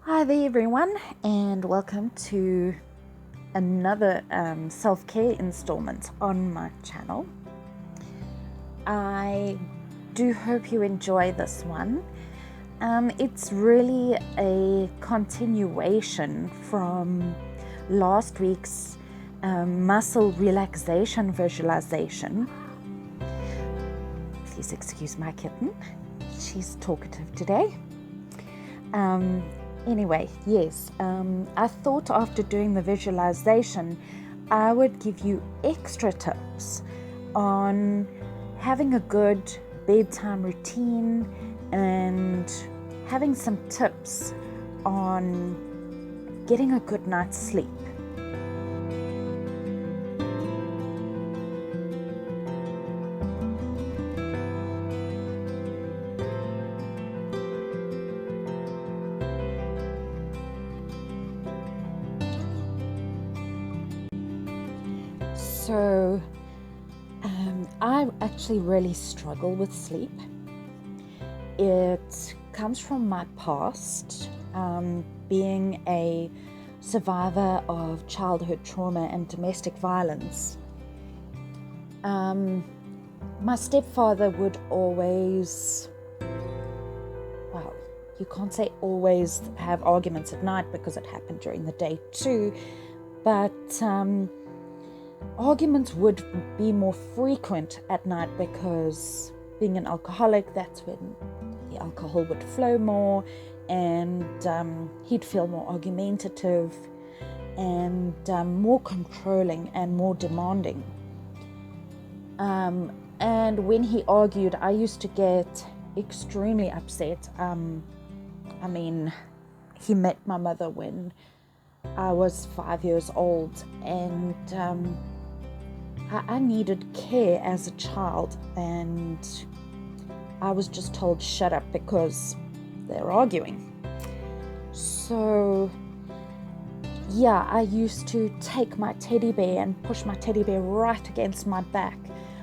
Hi there everyone, and welcome to another self-care installment on my channel. I do hope you enjoy this one. It's really a continuation from last week's muscle relaxation visualization. Please excuse my kitten, she's talkative today. Anyway, yes, I thought after doing the visualization, I would give you extra tips on having a good bedtime routine and having some tips on getting a good night's sleep. So, I actually really struggle with sleep. It comes from my past, being a survivor of childhood trauma and domestic violence. My stepfather would always, well, you can't say always have arguments at night because it happened during the day too, but arguments would be more frequent at night because being an alcoholic, that's when the alcohol would flow more, and he'd feel more argumentative and more controlling and more demanding. And when he argued, I used to get extremely upset. He met my mother when I was 5 years old, and I needed care as a child, and I was just told shut up because they're arguing. So yeah, I used to take my teddy bear and push my teddy bear right against my back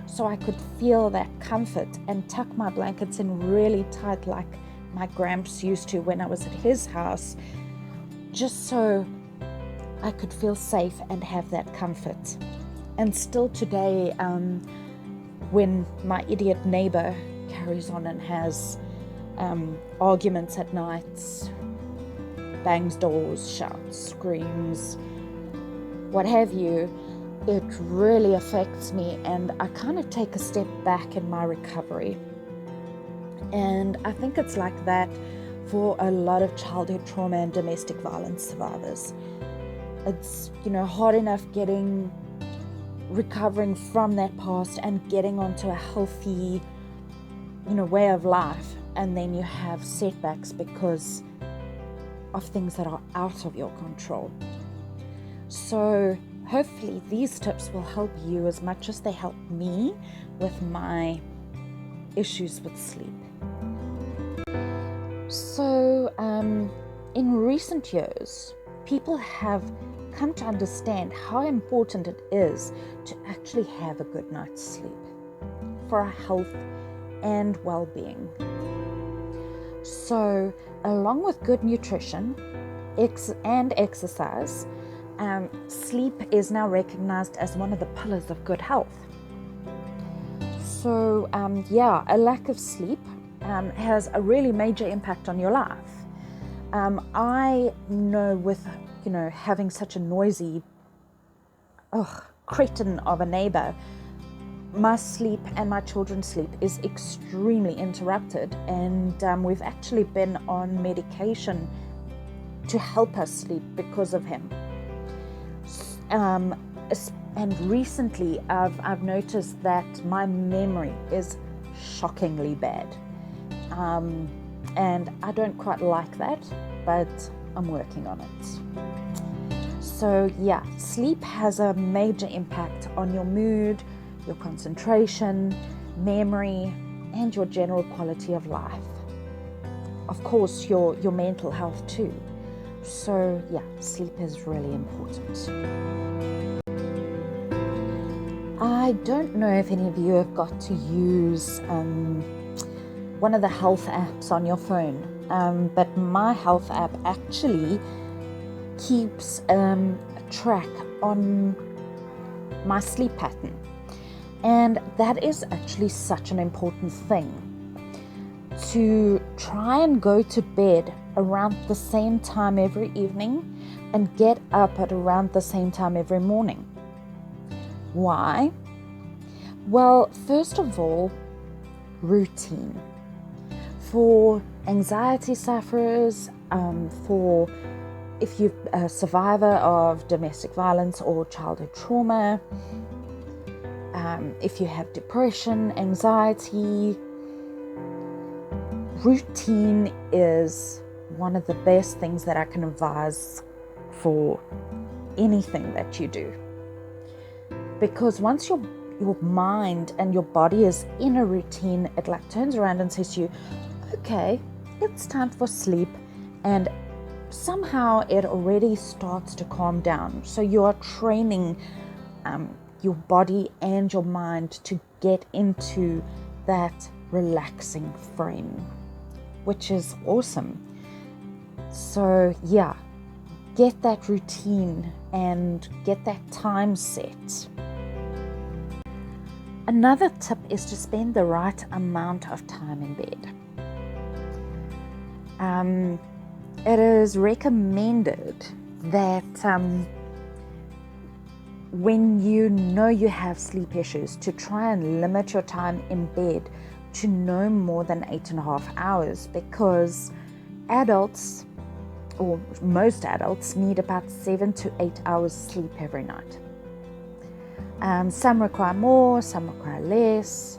so I could feel that comfort, and tuck my blankets in really tight like my gramps used to when I was at his house, just so I could feel safe and have that comfort. And still today, when my idiot neighbor carries on and has arguments at night, bangs doors, shouts, screams, what have you, it really affects me, and I kind of take a step back in my recovery. And I think it's like that for a lot of childhood trauma and domestic violence survivors. It's, hard enough recovering from that past and getting onto a healthy, way of life, and then you have setbacks because of things that are out of your control. So hopefully these tips will help you as much as they help me with my issues with sleep. So in recent years, people have come to understand how important it is to actually have a good night's sleep for our health and well-being. So along with good nutrition and exercise, sleep is now recognized as one of the pillars of good health. So a lack of sleep has a really major impact on your life. I know with having such a noisy cretin of a neighbor, my sleep and my children's sleep is extremely interrupted, and we've actually been on medication to help us sleep because of him. And recently I've noticed that my memory is shockingly bad, and I don't quite like that, but I'm working on it. So yeah, sleep has a major impact on your mood, your concentration, memory, and your general quality of life. Of course, your mental health too. So yeah, sleep is really important. I don't know if any of you have got to use one of the health apps on your phone. but my health app actually keeps a track on my sleep pattern. And that is actually such an important thing, to try and go to bed around the same time every evening and get up at around the same time every morning. Why? Well, first of all, routine. For anxiety sufferers, for if you're a survivor of domestic violence or childhood trauma, if you have depression, anxiety, routine is one of the best things that I can advise for anything that you do. Because once your mind and your body is in a routine, it like turns around and says to you, okay, it's time for sleep, and somehow it already starts to calm down. So you are training your body and your mind to get into that relaxing frame, which is awesome. So yeah, get that routine and get that time set. Another tip is to spend the right amount of time in bed. It is recommended that when you know you have sleep issues, to try and limit your time in bed to no more than 8.5 hours, because adults, or most adults, need about 7 to 8 hours sleep every night. Some require more, some require less,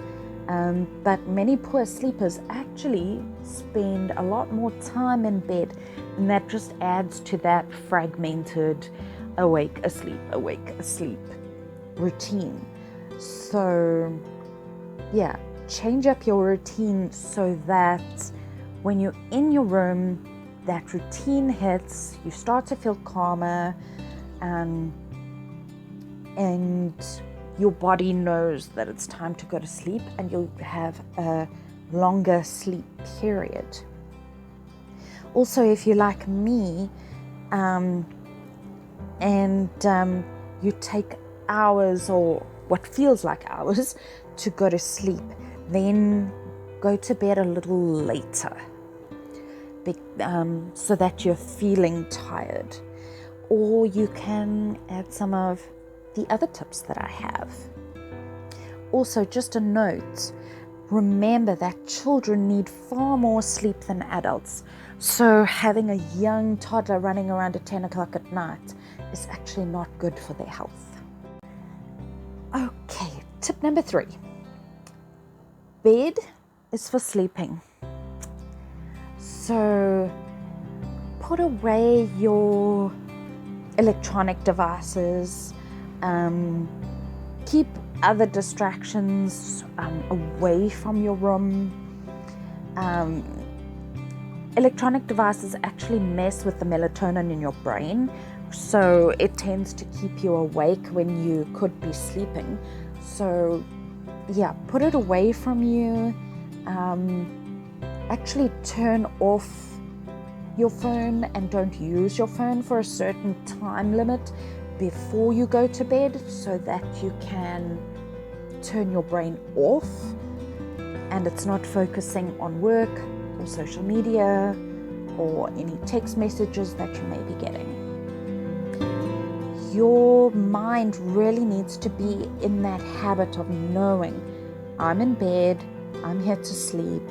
but many poor sleepers actually spend a lot more time in bed, and that just adds to that fragmented awake, asleep routine. So yeah, change up your routine so that when you're in your room, that routine hits, you start to feel calmer, and your body knows that it's time to go to sleep, and you'll have a longer sleep period. Also, if you're like me, you take hours, or what feels like hours, to go to sleep, then go to bed a little later, so that you're feeling tired. Or you can add some of the other tips that I have. Also, just a note, remember that children need far more sleep than adults. So having a young toddler running around at 10 o'clock at night is actually not good for their health. Okay, tip number 3. Bed is for sleeping. So put away your electronic devices, keep other distractions away from your room. Electronic devices actually mess with the melatonin in your brain, so it tends to keep you awake when you could be sleeping. So yeah, put it away from you. Actually turn off your phone and don't use your phone for a certain time limit before you go to bed, so that you can turn your brain off and it's not focusing on work or social media or any text messages that you may be getting. Your mind really needs to be in that habit of knowing, I'm in bed, I'm here to sleep,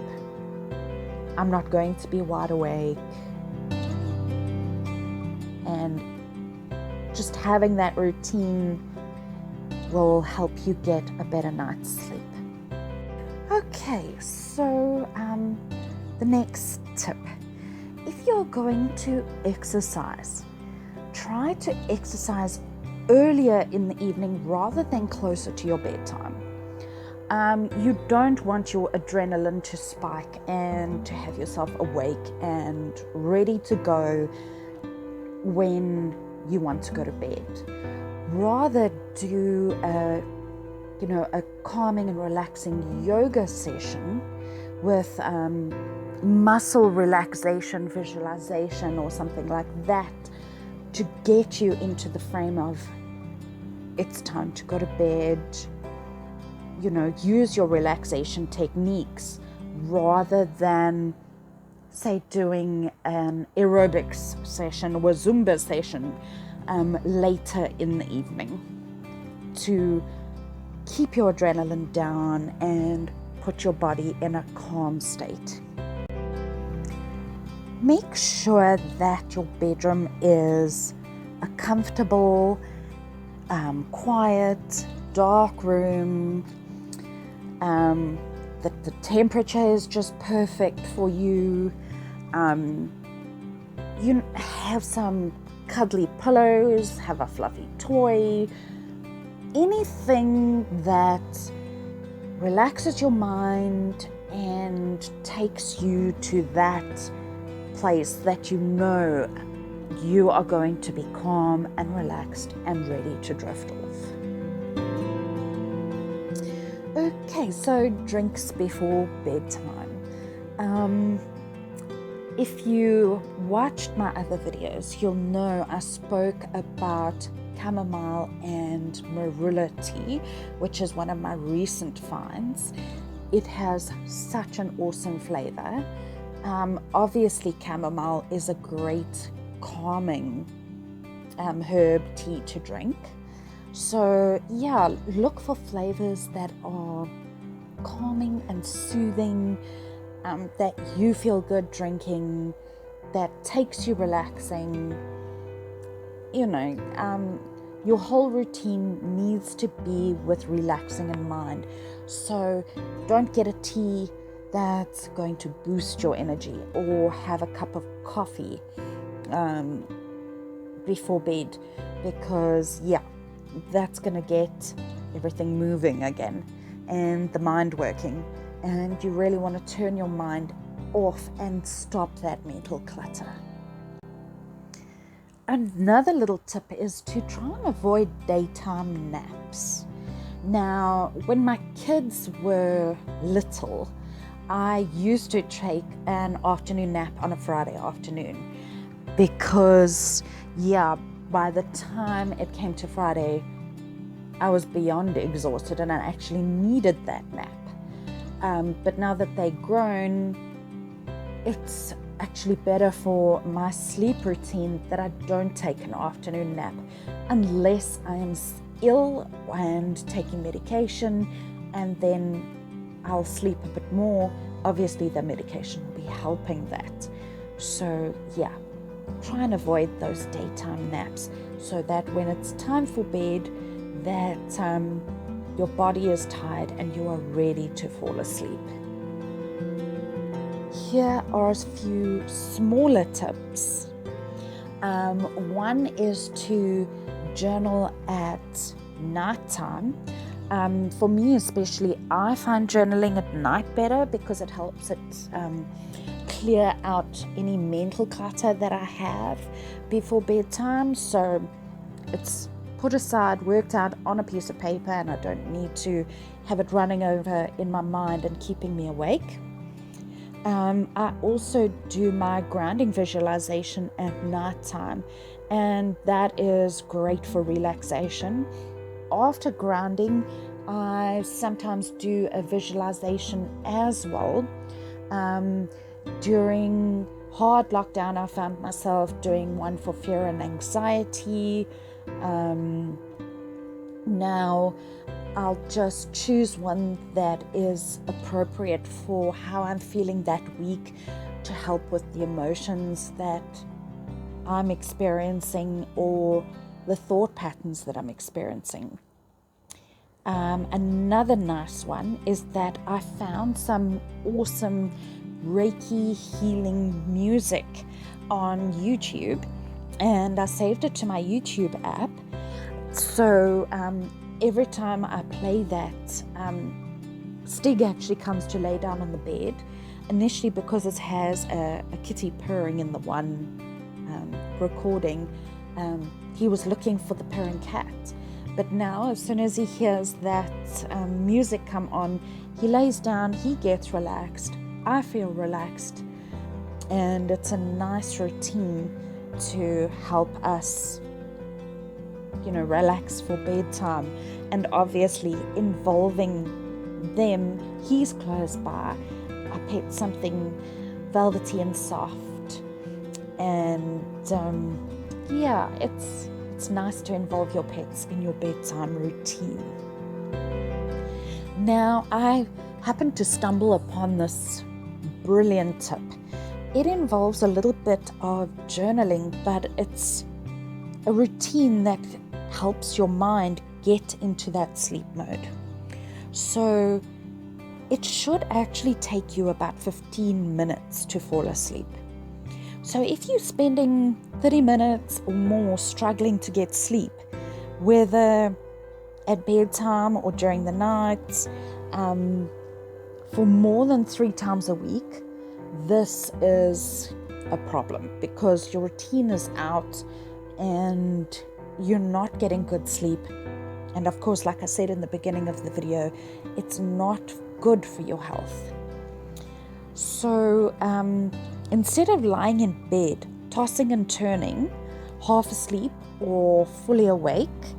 I'm not going to be wide awake. And just having that routine will help you get a better night's sleep. Okay, so the next tip. If you're going to exercise, try to exercise earlier in the evening rather than closer to your bedtime. You don't want your adrenaline to spike and to have yourself awake and ready to go when you want to go to bed. Rather do a calming and relaxing yoga session with muscle relaxation, visualization, or something like that, to get you into the frame of it's time to go to bed. Use your relaxation techniques rather than, say, doing an aerobics session or a Zumba session later in the evening, to keep your adrenaline down and put your body in a calm state. Make sure that your bedroom is a comfortable, quiet, dark room, that the temperature is just perfect for you. You have some cuddly pillows, have a fluffy toy, anything that relaxes your mind and takes you to that place that you are going to be calm and relaxed and ready to drift off. Okay, so drinks before bedtime. If you watched my other videos, you'll know I spoke about chamomile and marula tea, which is one of my recent finds. It has such an awesome flavor. Obviously, chamomile is a great calming herb tea to drink. So yeah, look for flavors that are calming and soothing, that you feel good drinking, that takes you relaxing. Your whole routine needs to be with relaxing in mind. So don't get a tea that's going to boost your energy, or have a cup of coffee before bed, because that's going to get everything moving again and the mind working, and you really want to turn your mind off and stop that mental clutter. Another little tip is to try and avoid daytime naps. Now, when my kids were little, I used to take an afternoon nap on a Friday afternoon, because by the time it came to Friday, I was beyond exhausted and I actually needed that nap. But now that they're grown, it's actually better for my sleep routine that I don't take an afternoon nap unless I am ill and taking medication, and then I'll sleep a bit more. Obviously, the medication will be helping that. So try and avoid those daytime naps, so that when it's time for bed, that your body is tired and you are ready to fall asleep. Here are a few smaller tips. One is to journal at nighttime. For me especially, I find journaling at night better because it helps it clear out any mental clutter that I have before bedtime. So it's put aside, worked out on a piece of paper, and I don't need to have it running over in my mind and keeping me awake. I also do my grounding visualization at nighttime, and that is great for relaxation. After grounding, I sometimes do a visualization as well. During hard lockdown, I found myself doing one for fear and anxiety. Now I'll just choose one that is appropriate for how I'm feeling that week, to help with the emotions that I'm experiencing or the thought patterns that I'm experiencing. Another nice one is that I found some awesome Reiki healing music on YouTube, and I saved it to my YouTube app. So every time I play that, Stig actually comes to lay down on the bed, initially because it has a kitty purring in the one recording. He was looking for the purring cat, but now as soon as he hears that music come on, he lays down, he gets relaxed, I feel relaxed, and it's a nice routine to help us, relax for bedtime. And obviously involving them, he's close by. I pet something velvety and soft, and it's nice to involve your pets in your bedtime routine. Now, I happened to stumble upon this brilliant tip. It involves a little bit of journaling, but it's a routine that helps your mind get into that sleep mode. So it should actually take you about 15 minutes to fall asleep. So if you're spending 30 minutes or more struggling to get sleep, whether at bedtime or during the night, for more than 3 times a week, this is a problem because your routine is out and you're not getting good sleep. And of course, like I said in the beginning of the video, it's not good for your health. So instead of lying in bed, tossing and turning, half asleep or fully awake,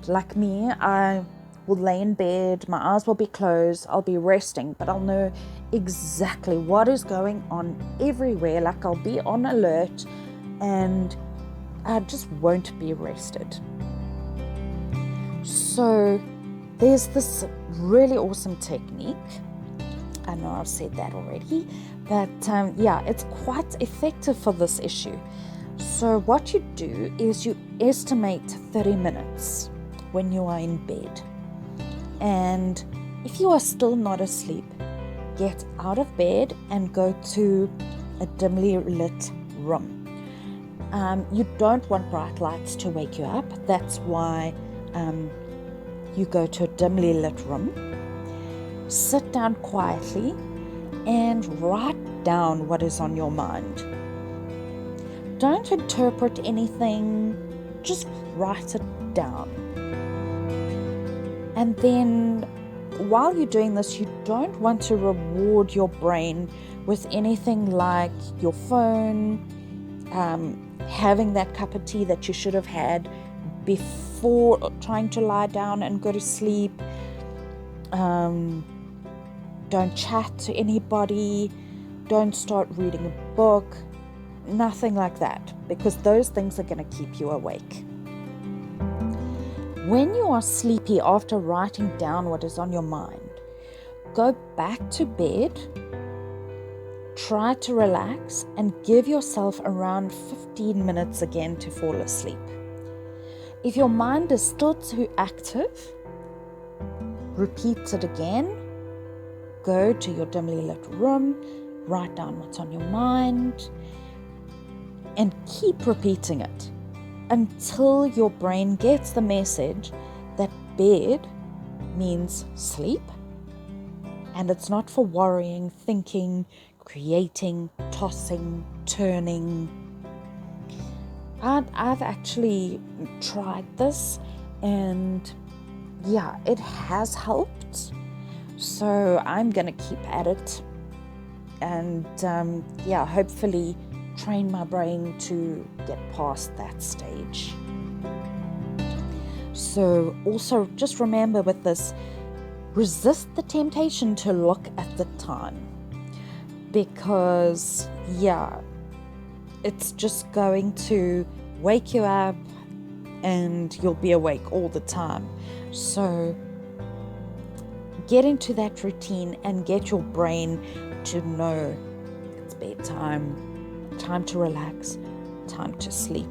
like me, I will lay in bed, my eyes will be closed, I'll be resting, but I'll know exactly what is going on everywhere. Like I'll be on alert and I just won't be rested. So there's this really awesome technique. I know I've said that already, but it's quite effective for this issue. So what you do is you estimate 30 minutes when you are in bed. And if you are still not asleep, get out of bed and go to a dimly lit room. You don't want bright lights to wake you up. That's why you go to a dimly lit room. Sit down quietly and write down what is on your mind. Don't interpret anything, just write it down. And then while you're doing this, you don't want to reward your brain with anything like your phone, having that cup of tea that you should have had before trying to lie down and go to sleep. Don't chat to anybody. Don't start reading a book. Nothing like that, because those things are going to keep you awake. When you are sleepy after writing down what is on your mind, go back to bed, try to relax, and give yourself around 15 minutes again to fall asleep. If your mind is still too active, repeat it again. Go to your dimly lit room, write down what's on your mind, and keep repeating it until your brain gets the message that bed means sleep, and it's not for worrying, thinking, creating, tossing, turning. I've actually tried this, and it has helped. So I'm going to keep at it and hopefully train my brain to get past that stage. So also just remember with this, resist the temptation to look at the time, because it's just going to wake you up and you'll be awake all the time. So get into that routine and get your brain to know it's bedtime, time to relax, time to sleep.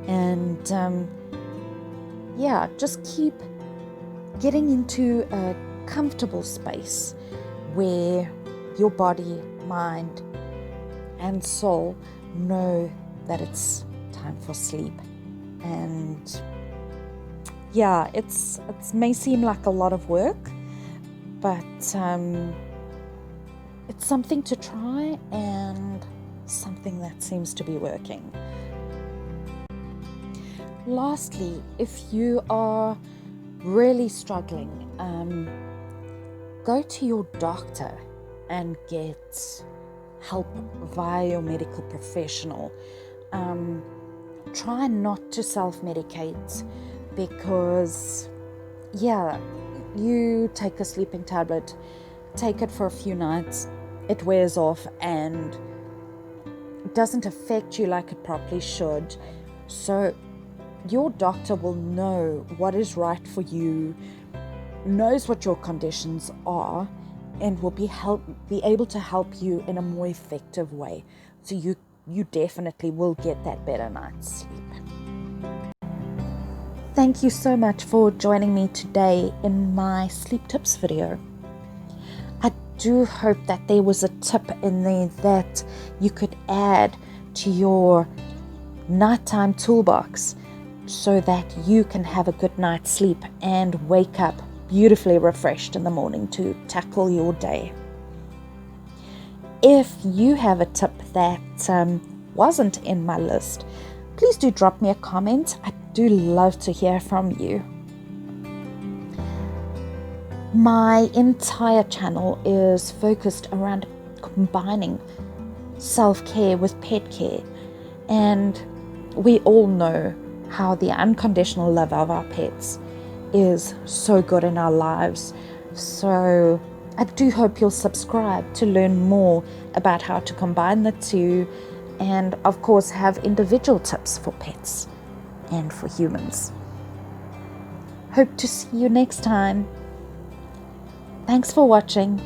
And just keep getting into a comfortable space where your body, mind, and soul know that it's time for sleep. And it may seem like a lot of work, but it's something to try and something that seems to be working. Lastly, if you are really struggling, go to your doctor and get help via your medical professional. Try not to self-medicate, because you take a sleeping tablet, take it for a few nights, it wears off and it doesn't affect you like it probably should. So your doctor will know what is right for you, knows what your conditions are, and will be able to help you in a more effective way. So you definitely will get that better night's sleep. Thank you so much for joining me today in my sleep tips video. I do hope that there was a tip in there that you could add to your nighttime toolbox so that you can have a good night's sleep and wake up beautifully refreshed in the morning to tackle your day. If you have a tip that wasn't in my list, please do drop me a comment. I do love to hear from you. My entire channel is focused around combining self-care with pet care, and we all know how the unconditional love of our pets is so good in our lives. So I do hope you'll subscribe to learn more about how to combine the two, and of course have individual tips for pets and for humans. Hope to see you next time. Thanks for watching.